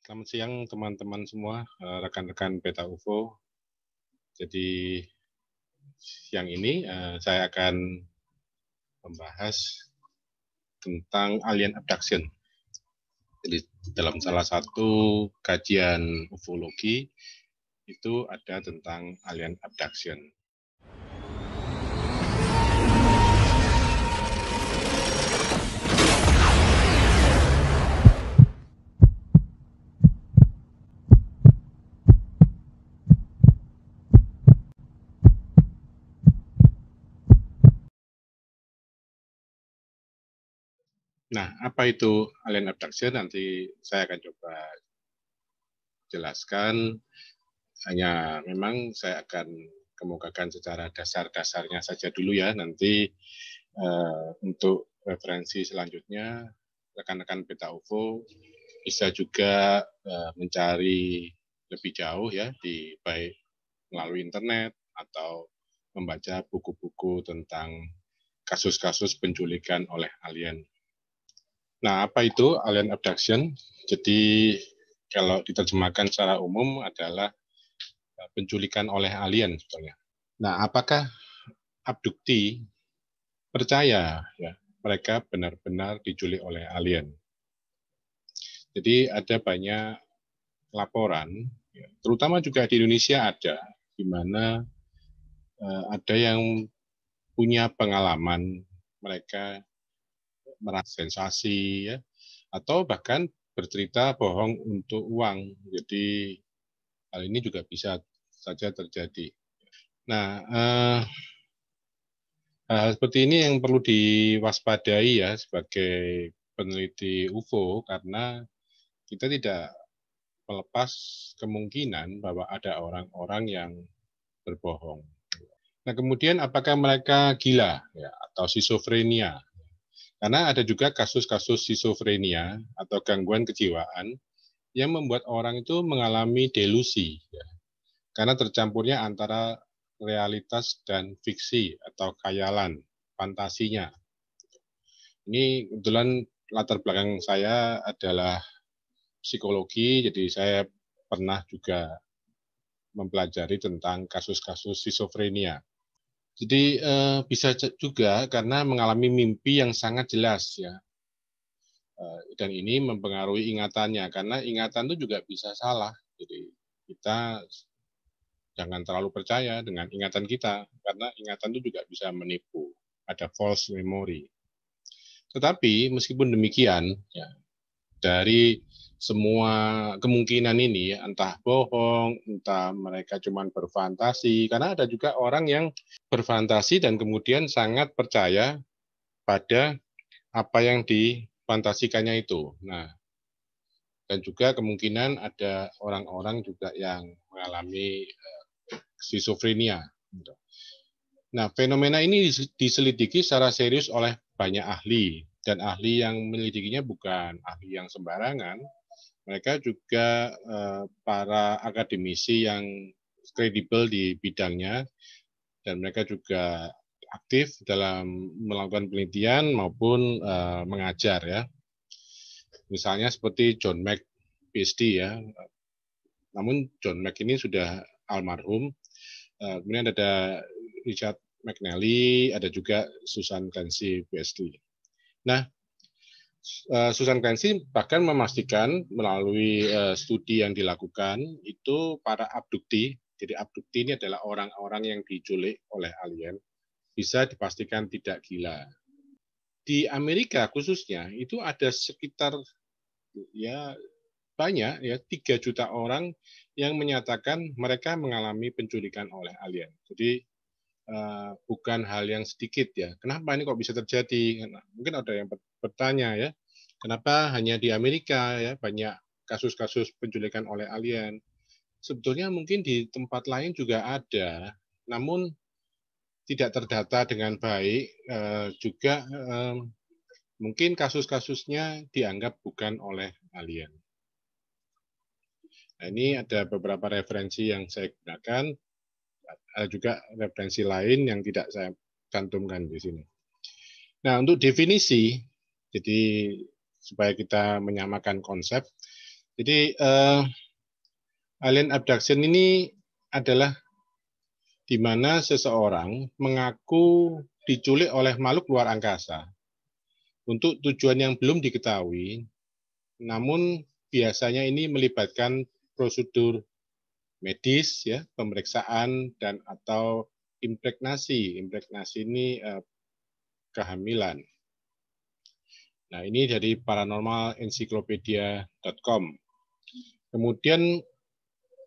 Selamat siang teman-teman semua, rekan-rekan Beta UFO. Jadi siang ini saya akan membahas tentang alien abduction. Jadi dalam salah satu kajian ufologi itu ada tentang alien abduction. Nah, apa itu alien abduction? Nanti saya akan coba jelaskan. Hanya memang saya akan kemukakan secara dasar-dasarnya saja dulu ya. Nanti untuk referensi selanjutnya, rekan-rekan Beta UFO bisa juga mencari lebih jauh ya di baik melalui internet atau membaca buku-buku tentang kasus-kasus penculikan oleh alien. Nah, apa itu alien abduction? Jadi kalau diterjemahkan secara umum adalah penculikan oleh alien sebetulnya. Nah, apakah abdukti percaya ya mereka benar-benar diculik oleh alien? Jadi ada banyak laporan, ya, terutama juga di Indonesia ada, di mana ada yang punya pengalaman mereka merasa sensasi ya, atau bahkan bercerita bohong untuk uang. Jadi hal ini juga bisa saja terjadi. Nah, hal seperti ini yang perlu diwaspadai ya sebagai peneliti UFO karena kita tidak melepas kemungkinan bahwa ada orang-orang yang berbohong. Nah, kemudian apakah mereka gila ya, atau schizophrenia? Karena ada juga kasus-kasus schizophrenia atau gangguan kejiwaan yang membuat orang itu mengalami delusi ya, karena tercampurnya antara realitas dan fiksi atau khayalan, fantasinya. Ini kebetulan latar belakang saya adalah psikologi, jadi saya pernah juga mempelajari tentang kasus-kasus schizophrenia. Jadi bisa juga karena mengalami mimpi yang sangat jelas ya, dan ini mempengaruhi ingatannya karena ingatan itu juga bisa salah. Jadi kita jangan terlalu percaya dengan ingatan kita karena ingatan itu juga bisa menipu. Ada false memory. Tetapi meskipun demikian, ya, dari semua kemungkinan ini, entah bohong, entah mereka cuma berfantasi, karena ada juga orang yang berfantasi dan kemudian sangat percaya pada apa yang difantasikannya itu. Nah, dan juga kemungkinan ada orang-orang juga yang mengalami schizophrenia. Nah, fenomena ini diselidiki secara serius oleh banyak ahli, dan ahli yang menyelidikinya bukan ahli yang sembarangan, mereka juga para akademisi yang kredibel di bidangnya, dan mereka juga aktif dalam melakukan penelitian maupun mengajar ya. Misalnya seperti John Mack PhD ya. Namun John Mack ini sudah almarhum. Kemudian ada Richard McNally, ada juga Susan Clancy PhD. Nah, Susan Clancy bahkan memastikan melalui studi yang dilakukan itu para abdukti, jadi abdukti ini adalah orang-orang yang diculik oleh alien, bisa dipastikan tidak gila. Di Amerika khususnya itu ada sekitar ya banyak ya 3 juta orang yang menyatakan mereka mengalami penculikan oleh alien. Jadi bukan hal yang sedikit ya. Kenapa ini kok bisa terjadi? Mungkin ada yang bertanya ya, kenapa hanya di Amerika ya banyak kasus-kasus penculikan oleh alien? Sebetulnya mungkin di tempat lain juga ada, namun tidak terdata dengan baik. Juga mungkin kasus-kasusnya dianggap bukan oleh alien. Nah, ini ada beberapa referensi yang saya gunakan, ada juga referensi lain yang tidak saya cantumkan di sini. Nah, untuk definisi, jadi supaya kita menyamakan konsep, Jadi alien abduction ini adalah di mana seseorang mengaku diculik oleh makhluk luar angkasa untuk tujuan yang belum diketahui, namun biasanya ini melibatkan prosedur medis, ya, pemeriksaan dan atau impregnasi. Impregnasi ini kehamilan. Nah, ini dari paranormalencyclopedia.com. Kemudian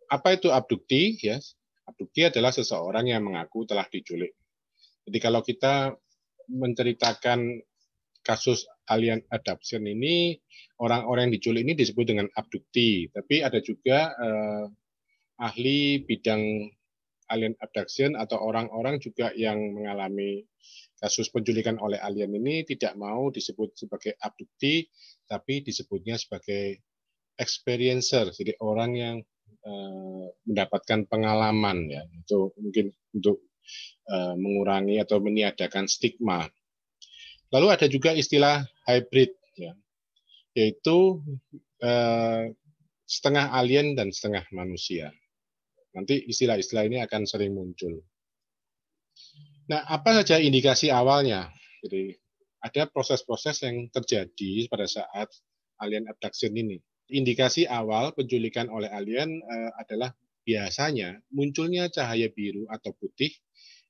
apa itu abdukti? Ya, abdukti adalah seseorang yang mengaku telah diculik. Jadi kalau kita menceritakan kasus alien abduction ini, orang-orang yang diculik ini disebut dengan abdukti. Tapi ada juga ahli bidang alien abduction atau orang-orang juga yang mengalami kasus penculikan oleh alien ini tidak mau disebut sebagai abdukti, tapi disebutnya sebagai experiencer, jadi orang yang mendapatkan pengalaman, ya, itu mungkin untuk mengurangi atau meniadakan stigma. Lalu ada juga istilah hybrid, ya, yaitu setengah alien dan setengah manusia. Nanti istilah-istilah ini akan sering muncul. Nah, apa saja indikasi awalnya? Jadi ada proses-proses yang terjadi pada saat alien abduction ini. Indikasi awal penculikan oleh alien adalah biasanya munculnya cahaya biru atau putih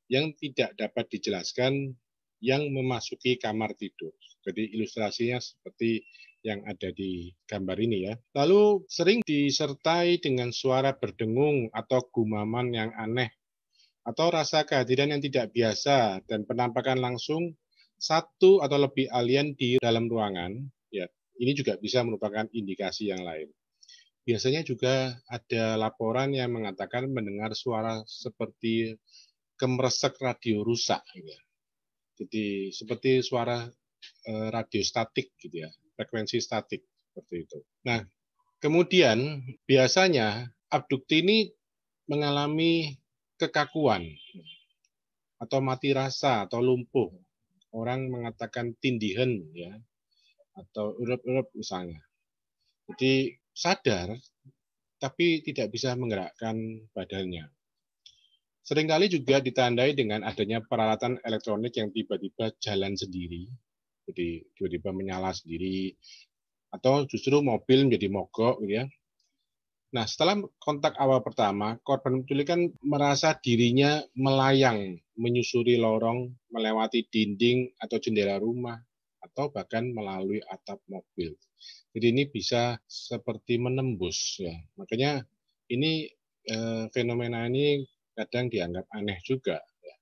yang tidak dapat dijelaskan yang memasuki kamar tidur. Jadi ilustrasinya seperti yang ada di gambar ini, ya. Lalu sering disertai dengan suara berdengung atau gumaman yang aneh atau rasa kehadiran yang tidak biasa dan penampakan langsung satu atau lebih alien di dalam ruangan, ya, ini juga bisa merupakan indikasi yang lain. Biasanya juga ada laporan yang mengatakan mendengar suara seperti kemeresek radio rusak, ya. Jadi seperti suara radio statik, gitu ya, frekuensi statik seperti itu. Nah, kemudian biasanya abdukti ini mengalami kekakuan atau mati rasa atau lumpuh. Orang mengatakan tindihan, ya, atau urup-urup misalnya. Jadi sadar tapi tidak bisa menggerakkan badannya. Seringkali juga ditandai dengan adanya peralatan elektronik yang tiba-tiba jalan sendiri, jadi tiba-tiba menyala sendiri, atau justru mobil menjadi mogok, gitu ya. Nah, setelah kontak awal pertama, korban penculikan merasa dirinya melayang, menyusuri lorong, melewati dinding atau jendela rumah, atau bahkan melalui atap mobil. Jadi ini bisa seperti menembus, ya. Makanya ini fenomena ini kadang dianggap aneh juga, ya.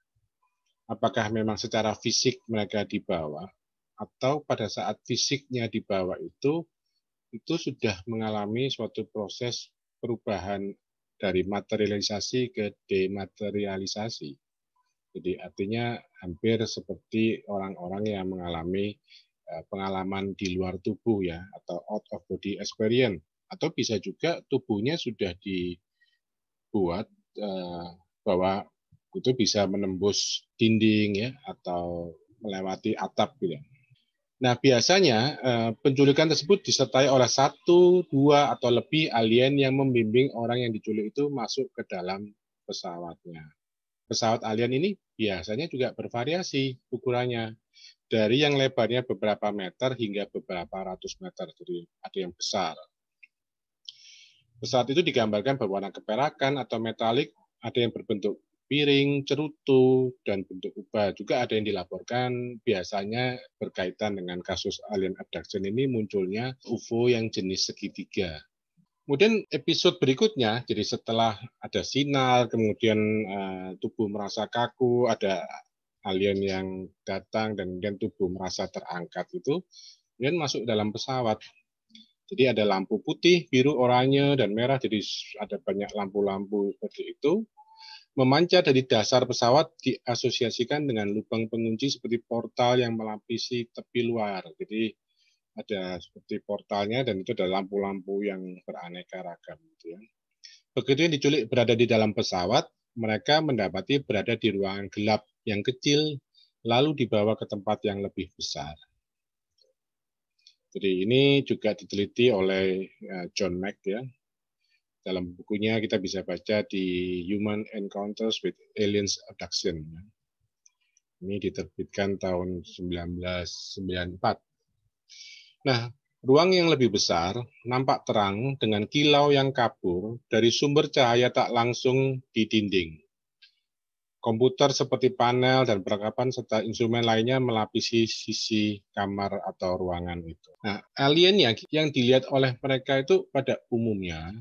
Apakah memang secara fisik mereka dibawa, atau pada saat fisiknya dibawa itu sudah mengalami suatu proses perubahan dari materialisasi ke dematerialisasi. Jadi artinya hampir seperti orang-orang yang mengalami pengalaman di luar tubuh, ya, atau out of body experience, atau bisa juga tubuhnya sudah dibuat bahwa itu bisa menembus dinding, ya, atau melewati atap, gitu. Nah, biasanya penculikan tersebut disertai oleh satu, dua, atau lebih alien yang membimbing orang yang diculik itu masuk ke dalam pesawatnya. Pesawat alien ini biasanya juga bervariasi ukurannya, dari yang lebarnya beberapa meter hingga beberapa ratus meter, jadi ada yang besar. Pesawat itu digambarkan berwarna keperakan atau metalik, ada yang berbentuk piring, cerutu, dan bentuk ubah. Juga ada yang dilaporkan biasanya berkaitan dengan kasus alien abduction ini munculnya UFO yang jenis segitiga. Kemudian episode berikutnya, jadi setelah ada sinar, kemudian tubuh merasa kaku, ada alien yang datang, dan kemudian tubuh merasa terangkat itu, kemudian masuk dalam pesawat. Jadi ada lampu putih, biru, oranye, dan merah, jadi ada banyak lampu-lampu seperti itu. Memancar dari dasar pesawat diasosiasikan dengan lubang pengunci seperti portal yang melapisi tepi luar. Jadi ada seperti portalnya dan itu ada lampu-lampu yang beraneka ragam, gitu ya. Begitu yang diculik berada di dalam pesawat, mereka mendapati berada di ruangan gelap yang kecil, lalu dibawa ke tempat yang lebih besar. Jadi ini juga diteliti oleh John Mack ya. Dalam bukunya kita bisa baca di Human Encounters with Aliens Abduction. Ini diterbitkan tahun 1994. Nah, ruang yang lebih besar nampak terang dengan kilau yang kabur dari sumber cahaya tak langsung di dinding. Komputer seperti panel dan perlengkapan serta instrumen lainnya melapisi sisi kamar atau ruangan itu. Nah, alien yang dilihat oleh mereka itu pada umumnya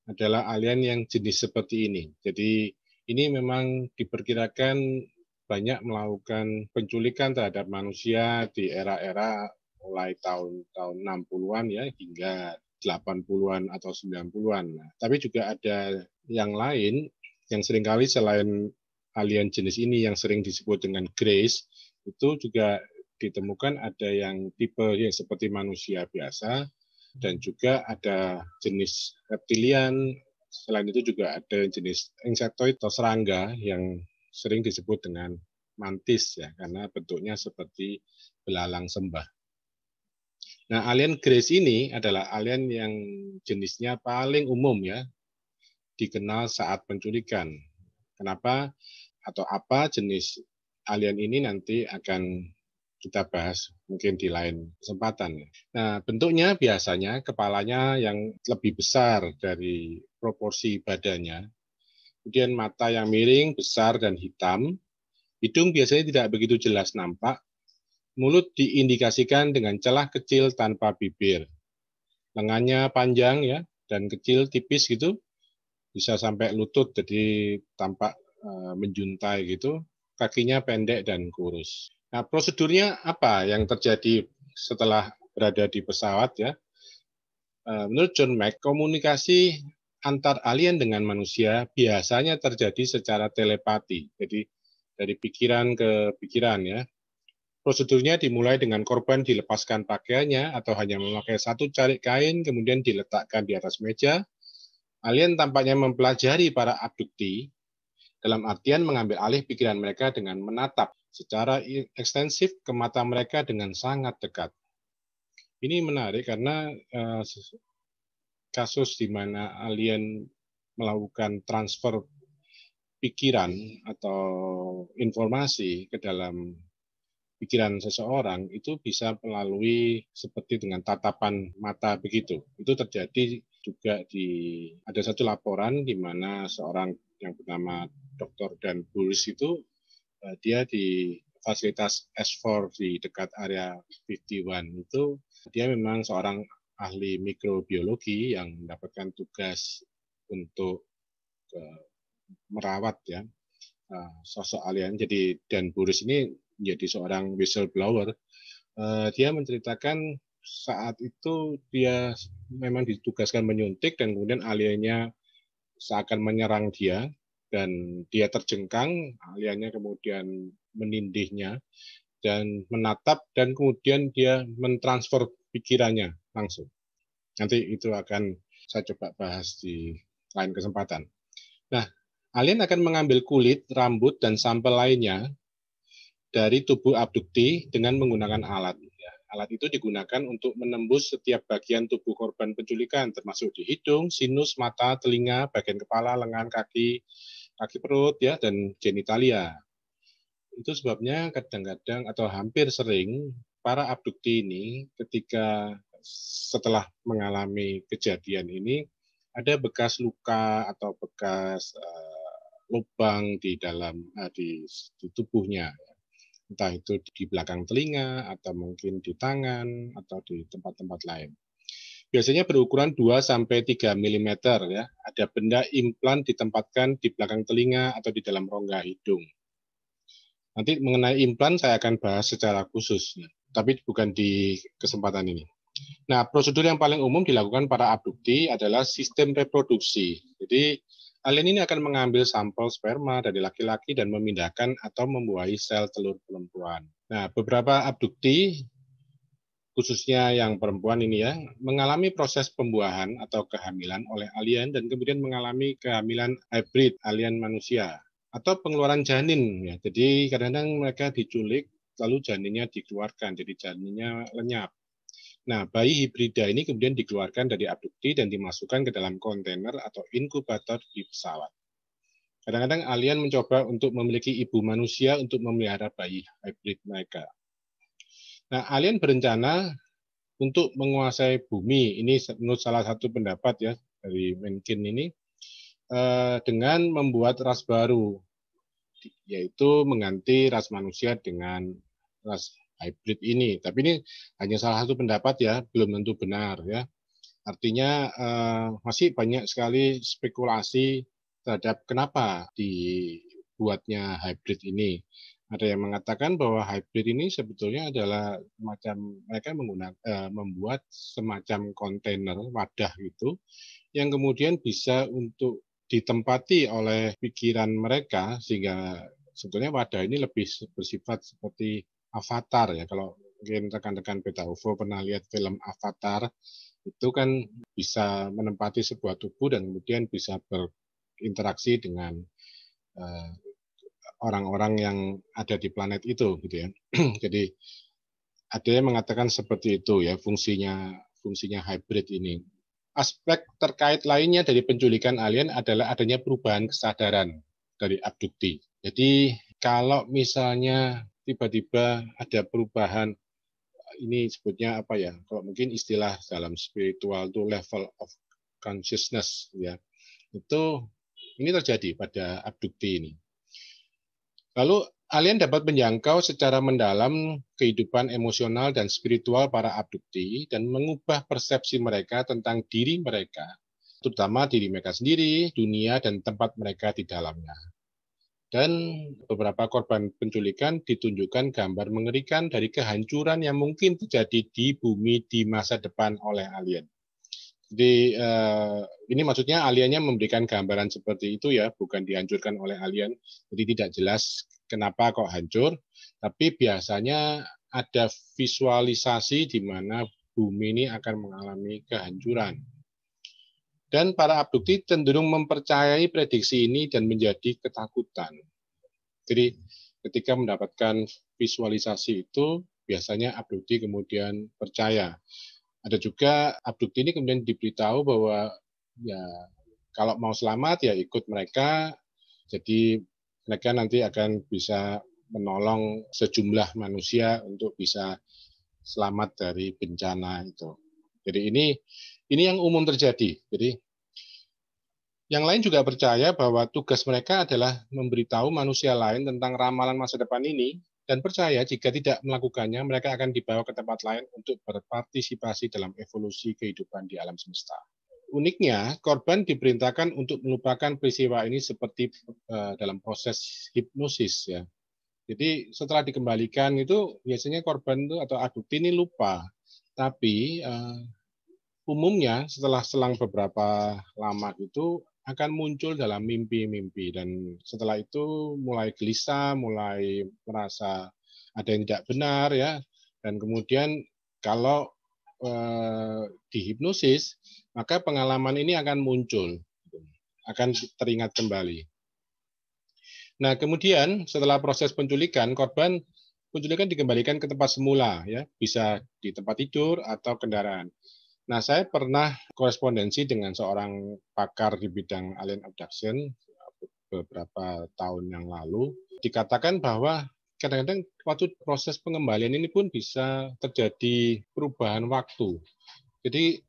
adalah alien yang jenis seperti ini. Jadi ini memang diperkirakan banyak melakukan penculikan terhadap manusia di era-era mulai tahun 60-an ya hingga 80-an atau 90-an. Nah, tapi juga ada yang lain yang seringkali selain alien jenis ini yang sering disebut dengan Grace, itu juga ditemukan ada yang tipe yang seperti manusia biasa, dan juga ada jenis reptilian. Selain itu juga ada jenis insektoid atau serangga yang sering disebut dengan mantis ya, karena bentuknya seperti belalang sembah. Nah, alien Grace ini adalah alien yang jenisnya paling umum ya, dikenal saat penculikan. Kenapa atau apa jenis alien ini nanti akan kita bahas mungkin di lain kesempatan. Nah, bentuknya biasanya kepalanya yang lebih besar dari proporsi badannya, kemudian mata yang miring, besar, dan hitam, hidung biasanya tidak begitu jelas nampak, mulut diindikasikan dengan celah kecil tanpa bibir, lengannya panjang ya dan kecil tipis gitu, bisa sampai lutut jadi tampak menjuntai gitu, kakinya pendek dan kurus. Nah, prosedurnya apa yang terjadi setelah berada di pesawat ya? Menurut John Mack, komunikasi antar alien dengan manusia biasanya terjadi secara telepati. Jadi dari pikiran ke pikiran ya. Prosedurnya dimulai dengan korban dilepaskan pakaiannya atau hanya memakai satu carik kain kemudian diletakkan di atas meja. Alien tampaknya mempelajari para abdukti dalam artian mengambil alih pikiran mereka dengan menatap secara ekstensif ke mata mereka dengan sangat dekat. Ini menarik karena kasus di mana alien melakukan transfer pikiran atau informasi ke dalam pikiran seseorang itu bisa melalui seperti dengan tatapan mata begitu. Itu terjadi juga ada satu laporan di mana seorang yang bernama Dr. Dan Bulls itu dia di fasilitas S4 di dekat area 51 itu dia memang seorang ahli mikrobiologi yang mendapatkan tugas untuk merawat ya sosok alien. Jadi Dan Burus ini menjadi seorang whistleblower. Dia menceritakan saat itu dia memang ditugaskan menyuntik dan kemudian aliennya seakan menyerang dia dan dia terjengkang, aliennya kemudian menindihnya dan menatap dan kemudian dia mentransfer pikirannya langsung. Nanti itu akan saya coba bahas di lain kesempatan. Nah, alien akan mengambil kulit, rambut, dan sampel lainnya dari tubuh abdukti dengan menggunakan alat. Alat itu digunakan untuk menembus setiap bagian tubuh korban penculikan, termasuk di hidung, sinus, mata, telinga, bagian kepala, lengan, kaki perut, ya, dan genitalia. Itu sebabnya kadang-kadang atau hampir sering para abdukti ini ketika setelah mengalami kejadian ini ada bekas luka atau bekas lubang di dalam di tubuhnya, entah itu di belakang telinga atau mungkin di tangan atau di tempat-tempat lain. Biasanya berukuran 2-3 mm ya. Ada benda implan ditempatkan di belakang telinga atau di dalam rongga hidung. Nanti mengenai implan saya akan bahas secara khusus, tapi bukan di kesempatan ini. Nah, prosedur yang paling umum dilakukan para abdukti adalah sistem reproduksi. Jadi, alien ini akan mengambil sampel sperma dari laki-laki dan memindahkan atau membuahi sel telur perempuan. Nah, beberapa abdukti, khususnya yang perempuan ini ya, mengalami proses pembuahan atau kehamilan oleh alien dan kemudian mengalami kehamilan hybrid alien manusia atau pengeluaran janin ya. Jadi kadang-kadang mereka diculik lalu janinnya dikeluarkan, jadi janinnya lenyap. Nah, bayi hibrida ini kemudian dikeluarkan dari abduksi dan dimasukkan ke dalam kontainer atau inkubator di pesawat. Kadang-kadang alien mencoba untuk memiliki ibu manusia untuk memelihara bayi hybrid mereka. Nah, alien berencana untuk menguasai bumi. Ini menurut salah satu pendapat ya dari Mencken ini, dengan membuat ras baru, yaitu mengganti ras manusia dengan ras hybrid ini. Tapi ini hanya salah satu pendapat ya, belum tentu benar ya. Artinya masih banyak sekali spekulasi terhadap kenapa dibuatnya hybrid ini. Ada yang mengatakan bahwa hybrid ini sebetulnya adalah macam mereka membuat semacam kontainer wadah gitu yang kemudian bisa untuk ditempati oleh pikiran mereka, sehingga sebetulnya wadah ini lebih bersifat seperti avatar ya. Kalau mungkin rekan-rekan Beta UFO pernah lihat film Avatar, itu kan bisa menempati sebuah tubuh dan kemudian bisa berinteraksi dengan orang-orang yang ada di planet itu gitu ya. Jadi ada yang mengatakan seperti itu ya fungsinya hybrid ini. Aspek terkait lainnya dari penculikan alien adalah adanya perubahan kesadaran dari abduksi. Jadi kalau misalnya tiba-tiba ada perubahan, ini sebutnya apa ya? Kalau mungkin istilah dalam spiritual itu level of consciousness ya. Itu ini terjadi pada abduksi ini. Lalu alien dapat menjangkau secara mendalam kehidupan emosional dan spiritual para abduksi dan mengubah persepsi mereka tentang diri mereka, terutama diri mereka sendiri, dunia, dan tempat mereka di dalamnya. Dan beberapa korban penculikan ditunjukkan gambar mengerikan dari kehancuran yang mungkin terjadi di bumi di masa depan oleh alien. Jadi ini maksudnya aliennya memberikan gambaran seperti itu ya, bukan dihancurkan oleh alien. Jadi tidak jelas kenapa kok hancur, tapi biasanya ada visualisasi di mana bumi ini akan mengalami kehancuran. Dan para abduksi cenderung mempercayai prediksi ini dan menjadi ketakutan. Jadi ketika mendapatkan visualisasi itu, biasanya abduksi kemudian percaya. Ada juga abduksi ini kemudian diberitahu bahwa ya kalau mau selamat ya ikut mereka, jadi mereka nanti akan bisa menolong sejumlah manusia untuk bisa selamat dari bencana itu. Jadi ini yang umum terjadi. Jadi yang lain juga percaya bahwa tugas mereka adalah memberitahu manusia lain tentang ramalan masa depan ini dan percaya jika tidak melakukannya, mereka akan dibawa ke tempat lain untuk berpartisipasi dalam evolusi kehidupan di alam semesta. Uniknya, korban diperintahkan untuk melupakan peristiwa ini seperti dalam proses hipnosis ya. Jadi setelah dikembalikan itu biasanya korban itu atau abduksi ini lupa. Tapi umumnya setelah selang beberapa lama itu akan muncul dalam mimpi-mimpi dan setelah itu mulai gelisah, mulai merasa ada yang tidak benar ya, dan kemudian kalau dihipnosis maka pengalaman ini akan muncul, akan teringat kembali. Nah kemudian setelah proses penculikan, korban penculikan dikembalikan ke tempat semula ya, bisa di tempat tidur atau kendaraan. Nah, saya pernah korespondensi dengan seorang pakar di bidang alien abduction beberapa tahun yang lalu. Dikatakan bahwa kadang-kadang waktu proses pengembalian ini pun bisa terjadi perubahan waktu. Jadi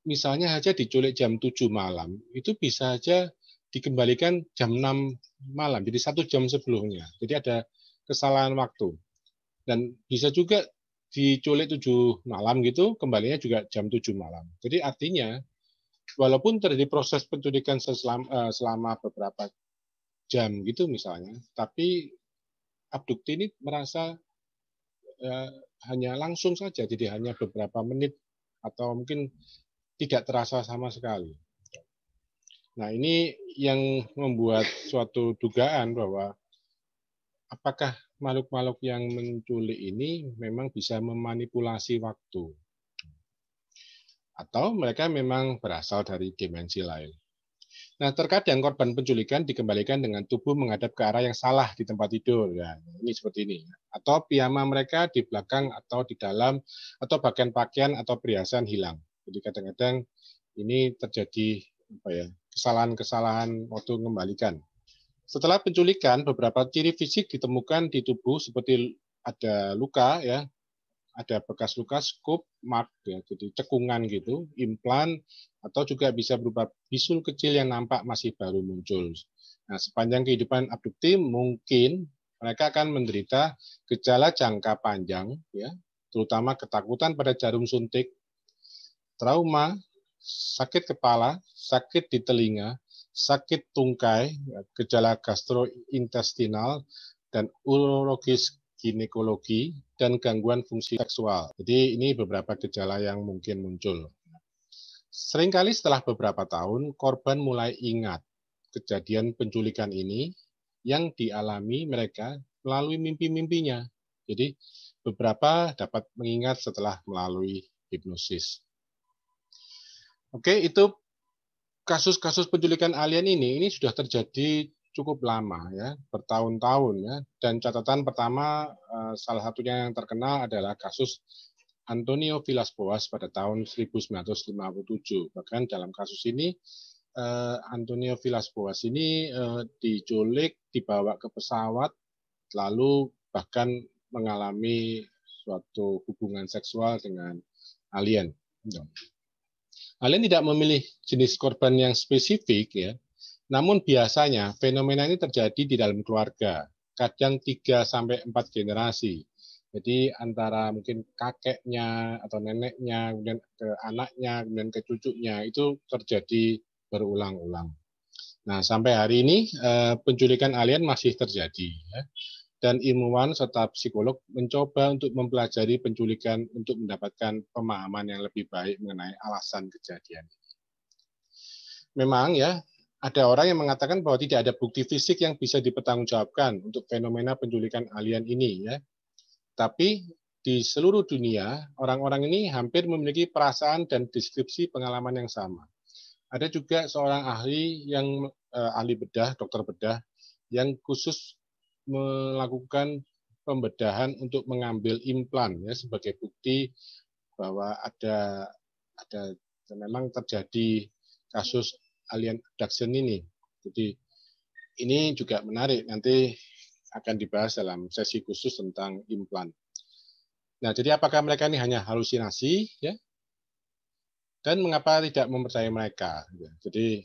misalnya saja diculik jam 7 malam, itu bisa saja dikembalikan jam 6 malam, jadi 1 jam sebelumnya. Jadi ada kesalahan waktu. Dan bisa juga diculik 7 malam gitu, kembalinya juga jam 7 malam. Jadi artinya, walaupun terjadi proses penculikan selama beberapa jam gitu misalnya, tapi abduksi ini merasa hanya langsung saja, jadi hanya beberapa menit atau mungkin tidak terasa sama sekali. Nah ini yang membuat suatu dugaan bahwa apakah makhluk-makhluk yang menculik ini memang bisa memanipulasi waktu. Atau mereka memang berasal dari dimensi lain. Nah, terkadang korban penculikan dikembalikan dengan tubuh menghadap ke arah yang salah di tempat tidur. Ya, ini seperti ini. Atau piyama mereka di belakang atau di dalam, atau bagian pakaian atau perhiasan hilang. Jadi kadang-kadang ini terjadi apa ya, kesalahan-kesalahan waktu mengembalikan. Setelah penculikan, beberapa ciri fisik ditemukan di tubuh seperti ada luka, ya, ada bekas luka, scoop, mark, ya, jadi cekungan gitu, implan, atau juga bisa berupa bisul kecil yang nampak masih baru muncul. Nah, sepanjang kehidupan abdukti mungkin mereka akan menderita gejala jangka panjang, ya, terutama ketakutan pada jarum suntik, trauma, sakit kepala, sakit di telinga, sakit tungkai, gejala gastrointestinal, dan urologis ginekologi, dan gangguan fungsi seksual. Jadi ini beberapa gejala yang mungkin muncul. Seringkali setelah beberapa tahun, korban mulai ingat kejadian penculikan ini yang dialami mereka melalui mimpi-mimpinya. Jadi beberapa dapat mengingat setelah melalui hipnosis. Oke, itu kasus-kasus penculikan alien ini sudah terjadi cukup lama ya, bertahun-tahun ya. Dan catatan pertama salah satunya yang terkenal adalah kasus Antonio Villas-Boas pada tahun 1957. Bahkan dalam kasus ini Antonio Villas-Boas ini diculik, dibawa ke pesawat, lalu bahkan mengalami suatu hubungan seksual dengan alien. Alien tidak memilih jenis korban yang spesifik ya. Namun biasanya fenomena ini terjadi di dalam keluarga, kadang 3 sampai 4 generasi. Jadi antara mungkin kakeknya atau neneknya, kemudian ke anaknya, kemudian ke cucunya, itu terjadi berulang-ulang. Nah, sampai hari ini penculikan alien masih terjadi. Ya. Dan ilmuwan serta psikolog mencoba untuk mempelajari penculikan untuk mendapatkan pemahaman yang lebih baik mengenai alasan kejadian. Memang ya, ada orang yang mengatakan bahwa tidak ada bukti fisik yang bisa dipertanggungjawabkan untuk fenomena penculikan alien ini ya. Tapi di seluruh dunia, orang-orang ini hampir memiliki perasaan dan deskripsi pengalaman yang sama. Ada juga seorang ahli yang ahli bedah, dokter bedah, yang khusus melakukan pembedahan untuk mengambil implan ya sebagai bukti bahwa ada memang terjadi kasus alien abduction ini. Jadi ini juga menarik, nanti akan dibahas dalam sesi khusus tentang implan. Nah, jadi apakah mereka ini hanya halusinasi ya? Dan mengapa tidak mempercayai mereka? Jadi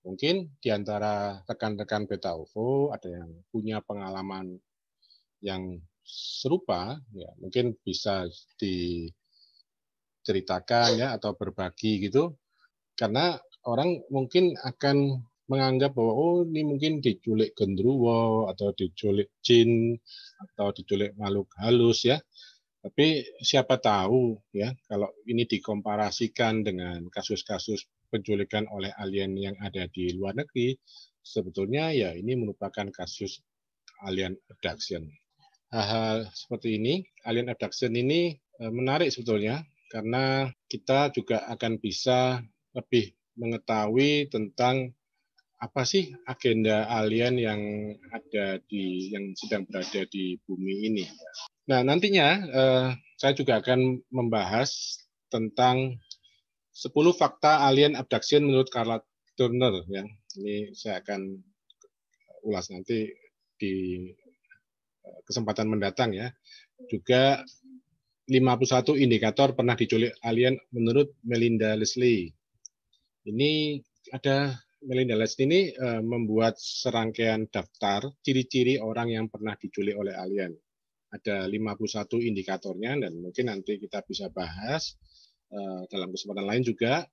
mungkin di antara rekan-rekan Beta UFO ada yang punya pengalaman yang serupa, ya mungkin bisa diceritakan ya atau berbagi gitu, karena orang mungkin akan menganggap bahwa oh ini mungkin diculik genderuwo atau diculik jin atau diculik makhluk halus ya. Tapi siapa tahu ya kalau ini dikomparasikan dengan kasus-kasus penculikan oleh alien yang ada di luar negeri, sebetulnya ya ini merupakan kasus alien abduction. Hal-hal seperti ini, alien abduction ini menarik sebetulnya karena kita juga akan bisa lebih mengetahui tentang apa sih agenda alien yang ada yang sedang berada di bumi ini. Nah, nantinya saya juga akan membahas tentang 10 fakta alien abduction menurut Carla Turner ya. Ini saya akan ulas nanti di kesempatan mendatang ya. Juga 51 indikator pernah diculik alien menurut Melinda Leslie. Ini ada Melinda Leslie ini membuat serangkaian daftar ciri-ciri orang yang pernah diculik oleh alien. Ada 51 indikatornya dan mungkin nanti kita bisa bahas dalam kesempatan lain juga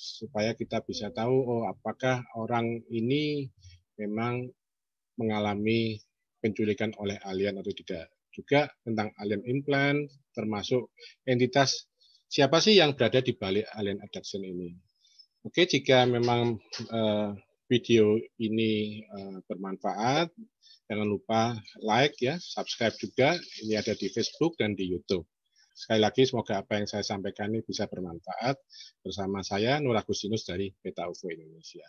supaya kita bisa tahu oh apakah orang ini memang mengalami penculikan oleh alien atau tidak. Juga tentang alien implant, termasuk entitas siapa sih yang berada di balik alien abduction ini. Oke, jika memang video ini bermanfaat, jangan lupa like ya, subscribe juga. Ini ada di Facebook dan di YouTube. Sekali lagi semoga apa yang saya sampaikan ini bisa bermanfaat. Bersama saya Nur Agustinus dari Beta UFO Indonesia.